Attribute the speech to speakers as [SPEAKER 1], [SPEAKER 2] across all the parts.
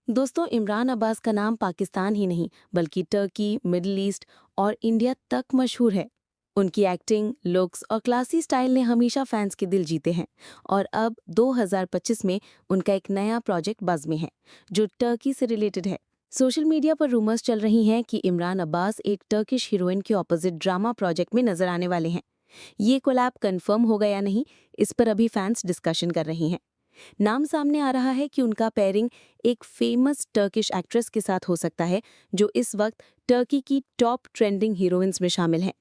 [SPEAKER 1] दोस्तों, इमरान अब्बास का नाम पाकिस्तान ही नहीं बल्कि टर्की, मिडिल ईस्ट और इंडिया तक मशहूर है। उनकी एक्टिंग, लुक्स और क्लासी स्टाइल ने हमेशा फैंस के दिल जीते हैं। और अब 2025 में उनका एक नया प्रोजेक्ट बज़ में है, जो टर्की से रिलेटेड है। सोशल मीडिया पर रूमर्स चल रही हैं कि इमरान अब्बास एक टर्किश हीरोइन के ऑपोजिट ड्रामा प्रोजेक्ट में नजर आने वाले हैं। ये कोलैब कंफर्म होगा या नहीं, इस पर अभी फैंस डिस्कशन कर रही हैं। नाम सामने आ रहा है कि उनका पेयरिंग एक फेमस टर्किश एक्ट्रेस के साथ हो सकता है, जो इस वक्त टर्की की टॉप ट्रेंडिंग हीरोइंस में शामिल हैं।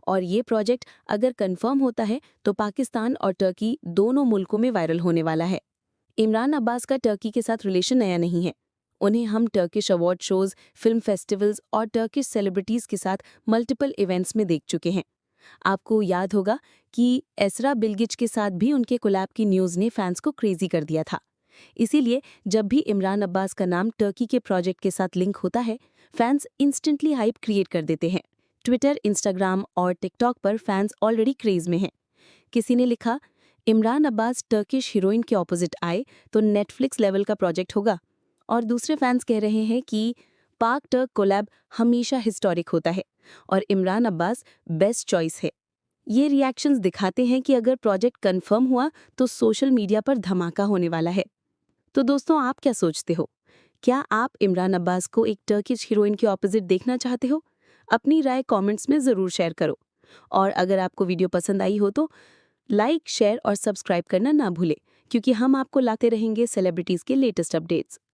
[SPEAKER 1] और ये प्रोजेक्ट अगर कंफर्म होता है तो पाकिस्तान और टर्की दोनों मुल्कों में वायरल होने वाला है। इमरान अब्बास का टर्की के साथ रिलेशन नया नहीं है। उन्हें हम Turkish award shows, film festivals और टर्किश सेलिब्रिटीज के साथ मल्टीपल इवेंट्स में देख चुके हैं। आपको याद होगा कि एसरा बिल्गिच के साथ भी उनके कोलैब की न्यूज़ ने फैंस को क्रेजी कर दिया था। इसीलिए जब भी इमरान अब्बास का नाम टर्की के प्रोजेक्ट के साथ लिंक होता है, फैंस इंस्टेंटली हाइप क्रिएट कर देते हैं। ट्विटर, इंस्टाग्राम और टिकटॉक पर फैंस ऑलरेडी क्रेज में हैं। किसी ने लिखा, इमरान अब्बास टर्किश हीरोइन के ऑपोजिट आए तो नेटफ्लिक्स लेवल का प्रोजेक्ट होगा। और दूसरे फैंस कह रहे हैं कि पाक टर्क कोलैब हमेशा हिस्टोरिक होता है और इमरान अब्बास बेस्ट चॉइस है। ये रिएक्शंस दिखाते हैं कि अगर प्रोजेक्ट कंफर्म हुआ तो सोशल मीडिया पर धमाका होने वाला है। तो दोस्तों, आप क्या सोचते हो? क्या आप इमरान अब्बास को एक टर्किश हीरोइन के ऑपोजिट देखना चाहते हो? अपनी राय कमेंट्स में ज़रूर शेयर करो। और अगर आपको वीडियो पसंद आई हो तो लाइक, शेयर और सब्सक्राइब करना ना भूलें, क्योंकि हम आपको लाते रहेंगे सेलिब्रिटीज़ के लेटेस्ट अपडेट्स।